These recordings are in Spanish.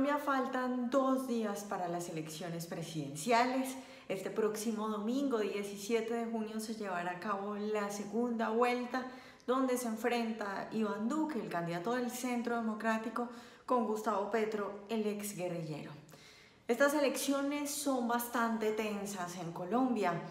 Colombia faltan 2 días para las elecciones presidenciales. Este próximo domingo, 17 de junio, se llevará a cabo la segunda vuelta, donde se enfrenta Iván Duque, el candidato del Centro Democrático, con Gustavo Petro, el exguerrillero. Estas elecciones son bastante tensas en Colombia,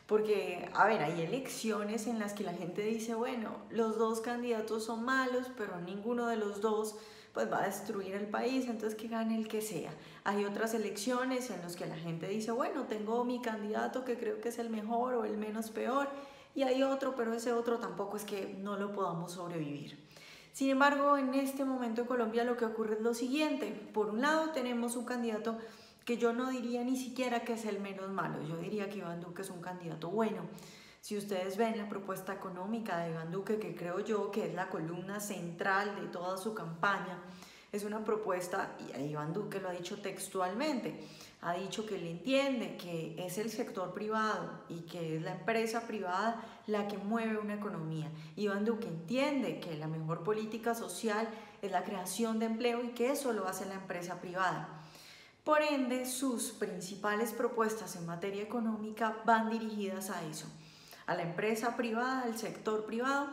porque, hay elecciones en las que la gente dice, bueno, los dos candidatos son malos, pero ninguno de los dos pues va a destruir el país, entonces que gane el que sea. Hay otras elecciones en las que la gente dice, bueno, tengo mi candidato que creo que es el mejor o el menos peor, y hay otro, pero ese otro tampoco es que no lo podamos sobrevivir. Sin embargo, en este momento en Colombia lo que ocurre es lo siguiente. Por un lado tenemos un candidato que yo no diría ni siquiera que es el menos malo, yo diría que Iván Duque es un candidato bueno. Si ustedes ven la propuesta económica de Iván Duque, que creo yo que es la columna central de toda su campaña, es una propuesta, y Iván Duque lo ha dicho textualmente, ha dicho que él entiende que es el sector privado y que es la empresa privada la que mueve una economía. Iván Duque entiende que la mejor política social es la creación de empleo y que eso lo hace la empresa privada. Por ende, sus principales propuestas en materia económica van dirigidas a eso, a la empresa privada, al sector privado,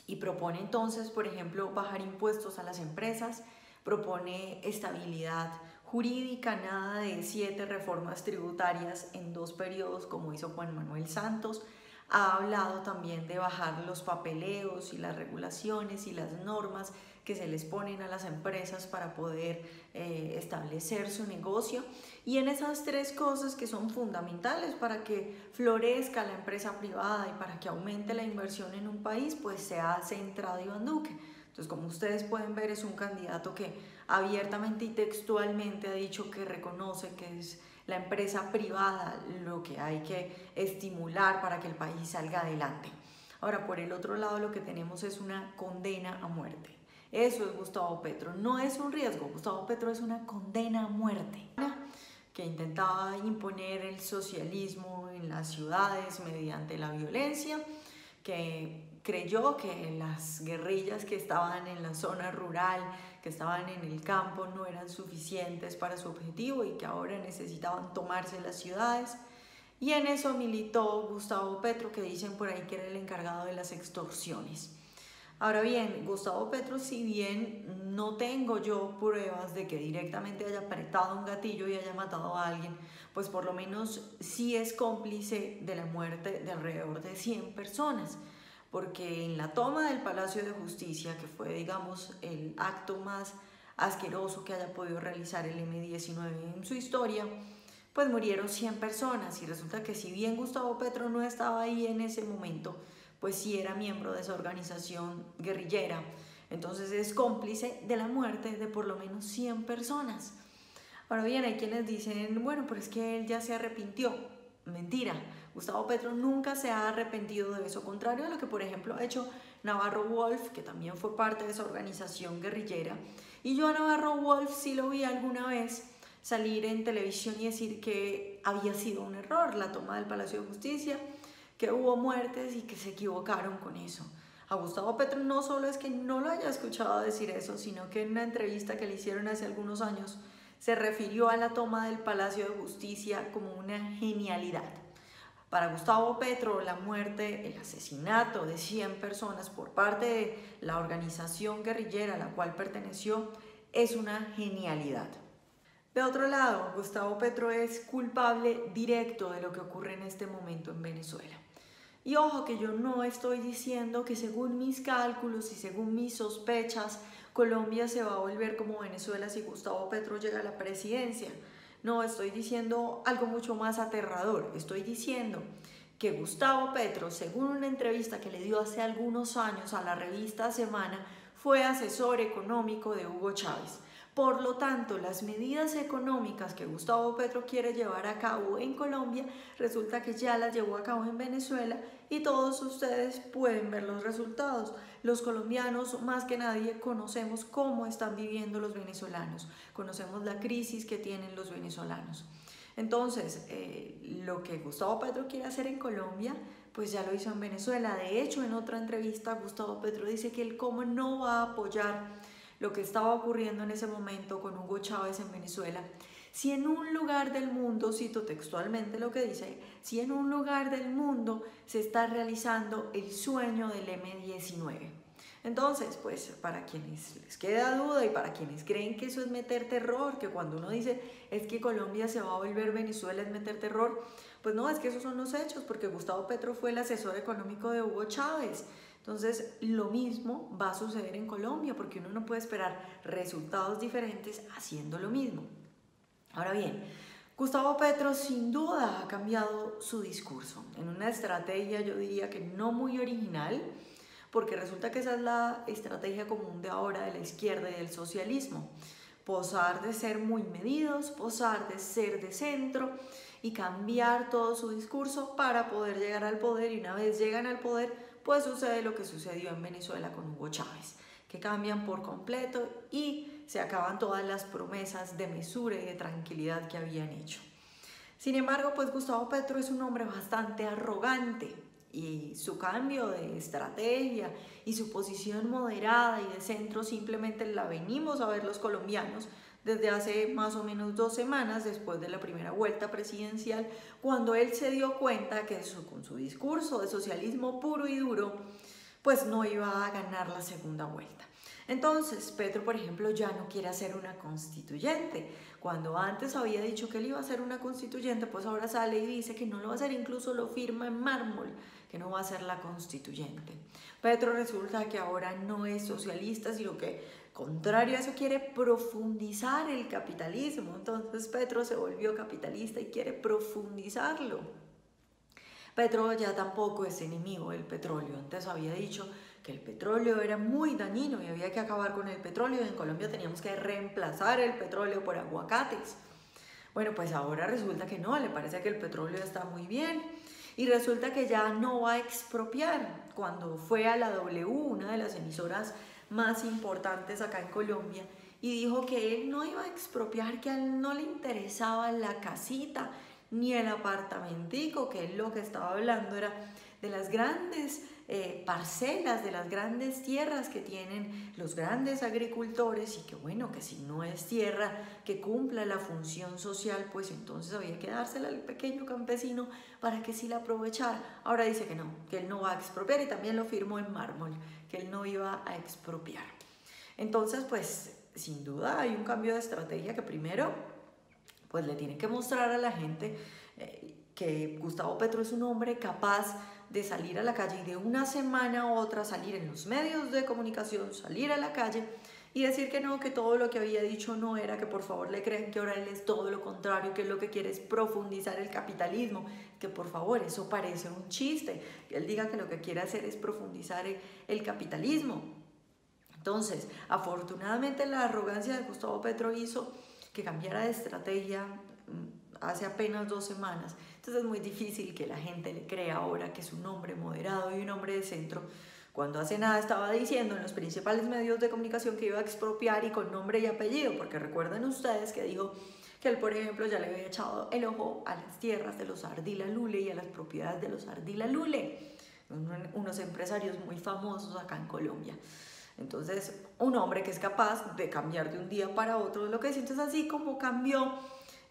y propone entonces, por ejemplo, bajar impuestos a las empresas, propone estabilidad jurídica, nada de 7 reformas tributarias en 2 periodos como hizo Juan Manuel Santos. Ha hablado también de bajar los papeleos y las regulaciones y las normas que se les ponen a las empresas para poder establecer su negocio. Y en esas 3 cosas que son fundamentales para que florezca la empresa privada y para que aumente la inversión en un país, pues se ha centrado Iván Duque. Entonces, como ustedes pueden ver, es un candidato que abiertamente y textualmente ha dicho que reconoce que es la empresa privada lo que hay que estimular para que el país salga adelante. Ahora, por el otro lado, lo que tenemos es una condena a muerte. Eso es Gustavo Petro, no es un riesgo. Gustavo Petro es una condena a muerte que intentaba imponer el socialismo en las ciudades mediante la violencia, que creyó que las guerrillas que estaban en la zona rural, que estaban en el campo, no eran suficientes para su objetivo y que ahora necesitaban tomarse las ciudades. Y en eso militó Gustavo Petro, que dicen por ahí que era el encargado de las extorsiones. Ahora bien, Gustavo Petro, si bien no tengo yo pruebas de que directamente haya apretado un gatillo y haya matado a alguien, pues por lo menos sí es cómplice de la muerte de alrededor de 100 personas, porque en la toma del Palacio de Justicia, que fue, digamos, el acto más asqueroso que haya podido realizar el M-19 en su historia, pues murieron 100 personas, y resulta que si bien Gustavo Petro no estaba ahí en ese momento, pues sí era miembro de esa organización guerrillera. Entonces es cómplice de la muerte de por lo menos 100 personas. Ahora bien, hay quienes dicen, bueno, pero es que él ya se arrepintió. Mentira, Gustavo Petro nunca se ha arrepentido de eso, contrario a lo que por ejemplo ha hecho Navarro Wolf, que también fue parte de esa organización guerrillera. Y yo a Navarro Wolf sí lo vi alguna vez salir en televisión y decir que había sido un error la toma del Palacio de Justicia, que hubo muertes y que se equivocaron con eso. A Gustavo Petro no solo es que no lo haya escuchado decir eso, sino que en una entrevista que le hicieron hace algunos años se refirió a la toma del Palacio de Justicia como una genialidad. Para Gustavo Petro, la muerte, el asesinato de 100 personas por parte de la organización guerrillera a la cual perteneció es una genialidad. De otro lado, Gustavo Petro es culpable directo de lo que ocurre en este momento en Venezuela. Y ojo que yo no estoy diciendo que según mis cálculos y según mis sospechas, Colombia se va a volver como Venezuela si Gustavo Petro llega a la presidencia. No, estoy diciendo algo mucho más aterrador. Estoy diciendo que Gustavo Petro, según una entrevista que le dio hace algunos años a la revista Semana, fue asesor económico de Hugo Chávez. Por lo tanto, las medidas económicas que Gustavo Petro quiere llevar a cabo en Colombia, resulta que ya las llevó a cabo en Venezuela y todos ustedes pueden ver los resultados. Los colombianos, más que nadie, conocemos cómo están viviendo los venezolanos, conocemos la crisis que tienen los venezolanos. Entonces, lo que Gustavo Petro quiere hacer en Colombia, pues ya lo hizo en Venezuela. De hecho, en otra entrevista, Gustavo Petro dice que él cómo no va a apoyar lo que estaba ocurriendo en ese momento con Hugo Chávez en Venezuela. Si en un lugar del mundo, cito textualmente lo que dice, si en un lugar del mundo se está realizando el sueño del M-19. Entonces, pues para quienes les queda duda y para quienes creen que eso es meter terror, que cuando uno dice es que Colombia se va a volver Venezuela es meter terror, pues no, es que esos son los hechos, porque Gustavo Petro fue el asesor económico de Hugo Chávez. Entonces, lo mismo va a suceder en Colombia, porque uno no puede esperar resultados diferentes haciendo lo mismo. Ahora bien, Gustavo Petro sin duda ha cambiado su discurso en una estrategia, yo diría que no muy original, porque resulta que esa es la estrategia común de ahora de la izquierda y del socialismo. Posar de ser muy medidos, posar de ser de centro y cambiar todo su discurso para poder llegar al poder, y una vez llegan al poder, pues sucede lo que sucedió en Venezuela con Hugo Chávez, que cambian por completo y se acaban todas las promesas de mesura y de tranquilidad que habían hecho. Sin embargo, pues Gustavo Petro es un hombre bastante arrogante y su cambio de estrategia y su posición moderada y de centro simplemente la venimos a ver los colombianos desde hace más o menos 2 semanas después de la primera vuelta presidencial, cuando él se dio cuenta que con su discurso de socialismo puro y duro, pues no iba a ganar la segunda vuelta. Entonces, Petro, por ejemplo, ya no quiere hacer una constituyente. Cuando antes había dicho que él iba a hacer una constituyente, pues ahora sale y dice que no lo va a hacer, incluso lo firma en mármol, que no va a ser la constituyente. Petro resulta que ahora no es socialista, sino que, contrario a eso, quiere profundizar el capitalismo. Entonces Petro se volvió capitalista y quiere profundizarlo. Petro ya tampoco es enemigo del petróleo. Antes había dicho que el petróleo era muy dañino y había que acabar con el petróleo. En Colombia teníamos que reemplazar el petróleo por aguacates. Bueno, pues ahora resulta que no, le parece que el petróleo está muy bien. Y resulta que ya no va a expropiar. Cuando fue a la W, una de las emisoras más importantes acá en Colombia, y dijo que él no iba a expropiar, que a él no le interesaba la casita ni el apartamentico, que él lo que estaba hablando era de las grandes parcelas, de las grandes tierras que tienen los grandes agricultores, y que bueno, que si no es tierra que cumpla la función social, pues entonces había que dársela al pequeño campesino para que sí la aprovechara. Ahora dice que no, que él no va a expropiar, y también lo firmó en mármol, que él no iba a expropiar. Entonces, pues sin duda hay un cambio de estrategia que primero pues le tiene que mostrar a la gente que Gustavo Petro es un hombre capaz de salir a la calle y de una semana a otra salir en los medios de comunicación, salir a la calle y decir que no, que todo lo que había dicho no era, que por favor le crean, que ahora él es todo lo contrario, que lo que quiere es profundizar el capitalismo, que por favor eso parece un chiste, que él diga que lo que quiere hacer es profundizar el capitalismo. Entonces, afortunadamente la arrogancia de Gustavo Petro hizo que cambiara de estrategia hace apenas 2 semanas. Entonces es muy difícil que la gente le crea ahora que es un hombre moderado y un hombre de centro, cuando hace nada estaba diciendo en los principales medios de comunicación que iba a expropiar, y con nombre y apellido, porque recuerden ustedes que dijo que él, por ejemplo, ya le había echado el ojo a las tierras de los Ardila Lule y a las propiedades de los Ardila Lule, unos empresarios muy famosos acá en Colombia. Entonces, un hombre que es capaz de cambiar de un día para otro lo que dice. Entonces, así como cambió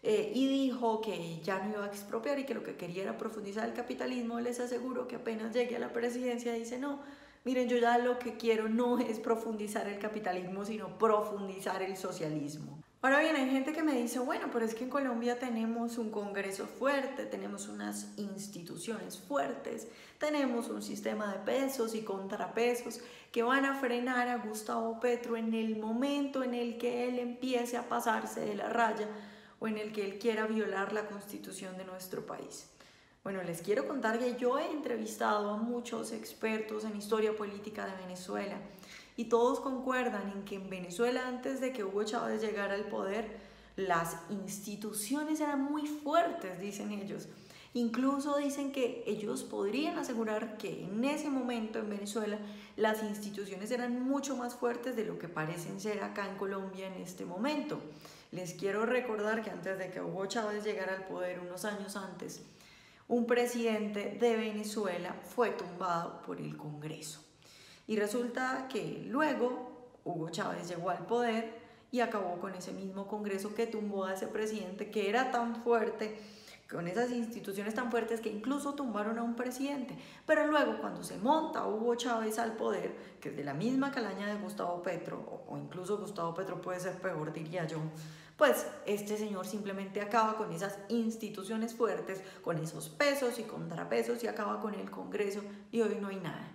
y dijo que ya no iba a expropiar y que lo que quería era profundizar el capitalismo, les aseguro que apenas llegue a la presidencia dice: no, miren, yo ya lo que quiero no es profundizar el capitalismo, sino profundizar el socialismo. Ahora bien, hay gente que me dice: bueno, pero es que en Colombia tenemos un Congreso fuerte, tenemos unas instituciones fuertes, tenemos un sistema de pesos y contrapesos que van a frenar a Gustavo Petro en el momento en el que él empiece a pasarse de la raya o en el que él quiera violar la Constitución de nuestro país. Bueno, les quiero contar que yo he entrevistado a muchos expertos en historia política de Venezuela, y todos concuerdan en que en Venezuela, antes de que Hugo Chávez llegara al poder, las instituciones eran muy fuertes, dicen ellos. Incluso dicen que ellos podrían asegurar que en ese momento en Venezuela las instituciones eran mucho más fuertes de lo que parecen ser acá en Colombia en este momento. Les quiero recordar que antes de que Hugo Chávez llegara al poder, unos años antes, un presidente de Venezuela fue tumbado por el Congreso. Y resulta que luego Hugo Chávez llegó al poder y acabó con ese mismo Congreso que tumbó a ese presidente que era tan fuerte, con esas instituciones tan fuertes que incluso tumbaron a un presidente. Pero luego cuando se monta Hugo Chávez al poder, que es de la misma calaña de Gustavo Petro, o incluso Gustavo Petro puede ser peor, diría yo, pues este señor simplemente acaba con esas instituciones fuertes, con esos pesos y contrapesos, y acaba con el Congreso, y hoy no hay nada.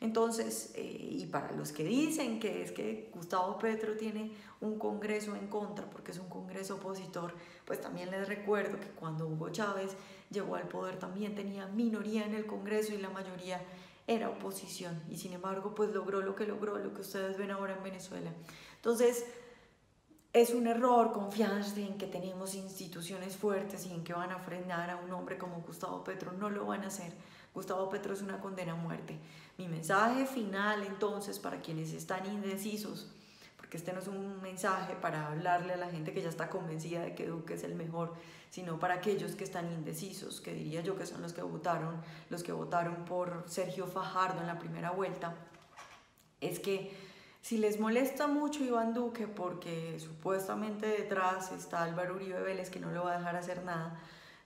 Entonces, y para los que dicen que es que Gustavo Petro tiene un Congreso en contra porque es un Congreso opositor, pues también les recuerdo que cuando Hugo Chávez llegó al poder también tenía minoría en el Congreso y la mayoría era oposición, y sin embargo pues logró, lo que ustedes ven ahora en Venezuela. Entonces, es un error confiarse en que tenemos instituciones fuertes y en que van a frenar a un hombre como Gustavo Petro. No lo van a hacer. Gustavo Petro es una condena a muerte. Mi mensaje final entonces para quienes están indecisos, porque este no es un mensaje para hablarle a la gente que ya está convencida de que Duque es el mejor, sino para aquellos que están indecisos, que diría yo que son los que votaron por Sergio Fajardo en la primera vuelta, es que si les molesta mucho Iván Duque porque supuestamente detrás está Álvaro Uribe Vélez que no lo va a dejar hacer nada,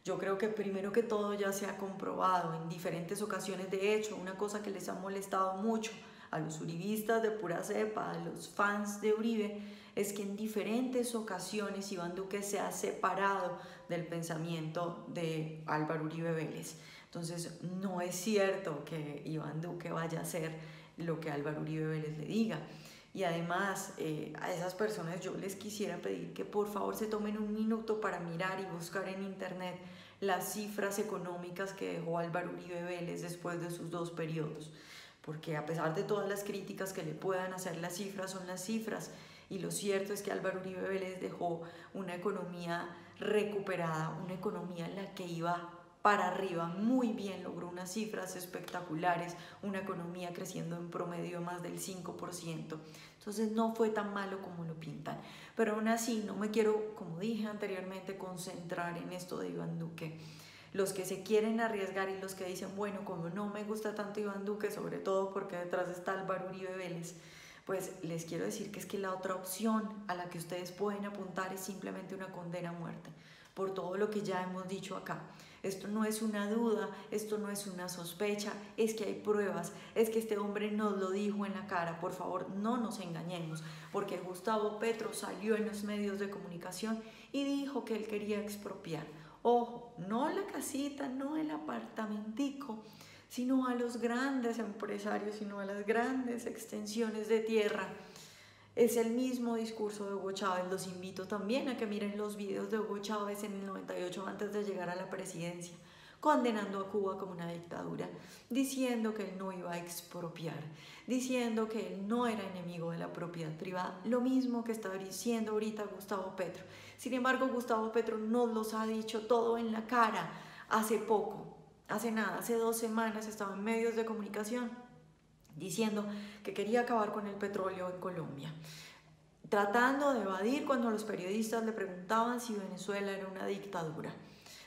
yo creo que primero que todo ya se ha comprobado en diferentes ocasiones. De hecho, una cosa que les ha molestado mucho a los uribistas de pura cepa, a los fans de Uribe, es que en diferentes ocasiones Iván Duque se ha separado del pensamiento de Álvaro Uribe Vélez. Entonces, no es cierto que Iván Duque vaya a hacer lo que Álvaro Uribe Vélez le diga. Y además, a esas personas yo les quisiera pedir que por favor se tomen un minuto para mirar y buscar en internet las cifras económicas que dejó Álvaro Uribe Vélez después de sus 2 periodos. Porque a pesar de todas las críticas que le puedan hacer, las cifras son las cifras. Y lo cierto es que Álvaro Uribe Vélez dejó una economía recuperada, una economía en la que iba para arriba, muy bien, logró unas cifras espectaculares, una economía creciendo en promedio más del 5%. Entonces no fue tan malo como lo pintan. Pero aún así no me quiero, como dije anteriormente, concentrar en esto de Iván Duque. Los que se quieren arriesgar y los que dicen, bueno, como no me gusta tanto Iván Duque, sobre todo porque detrás está Álvaro Uribe Vélez, pues les quiero decir que es que la otra opción a la que ustedes pueden apuntar es simplemente una condena a muerte, por todo lo que ya hemos dicho acá. Esto no es una duda, esto no es una sospecha, es que hay pruebas, es que este hombre nos lo dijo en la cara. Por favor, no nos engañemos, porque Gustavo Petro salió en los medios de comunicación y dijo que él quería expropiar. Ojo, no la casita, no el apartamentico, sino a los grandes empresarios, sino a las grandes extensiones de tierra. Es el mismo discurso de Hugo Chávez. Los invito también a que miren los videos de Hugo Chávez en el 98 antes de llegar a la presidencia, condenando a Cuba como una dictadura, diciendo que él no iba a expropiar, diciendo que él no era enemigo de la propiedad privada, lo mismo que está diciendo ahorita Gustavo Petro. Sin embargo, Gustavo Petro nos los ha dicho todo en la cara hace poco, hace nada, hace 2 semanas estaba en medios de comunicación diciendo que quería acabar con el petróleo en Colombia, tratando de evadir cuando los periodistas le preguntaban si Venezuela era una dictadura,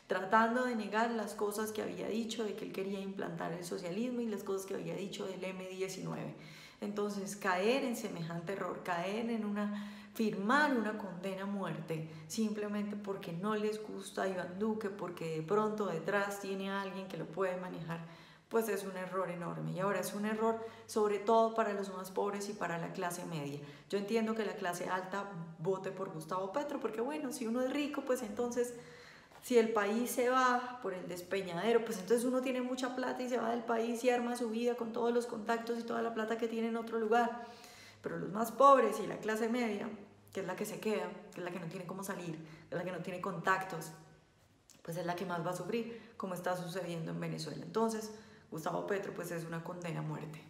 tratando de negar las cosas que había dicho de que él quería implantar el socialismo y las cosas que había dicho del M-19. Entonces, caer en semejante error, caer en firmar una condena a muerte simplemente porque no les gusta a Iván Duque, porque de pronto detrás tiene a alguien que lo puede manejar, pues es un error enorme. Y ahora es un error sobre todo para los más pobres y para la clase media. Yo entiendo que la clase alta vote por Gustavo Petro, porque bueno, si uno es rico, pues entonces, si el país se va por el despeñadero, pues entonces uno tiene mucha plata y se va del país y arma su vida con todos los contactos y toda la plata que tiene en otro lugar. Pero los más pobres y la clase media, que es la que se queda, que es la que no tiene cómo salir, que es la que no tiene contactos, pues es la que más va a sufrir, como está sucediendo en Venezuela. Entonces, Gustavo Petro pues es una condena a muerte.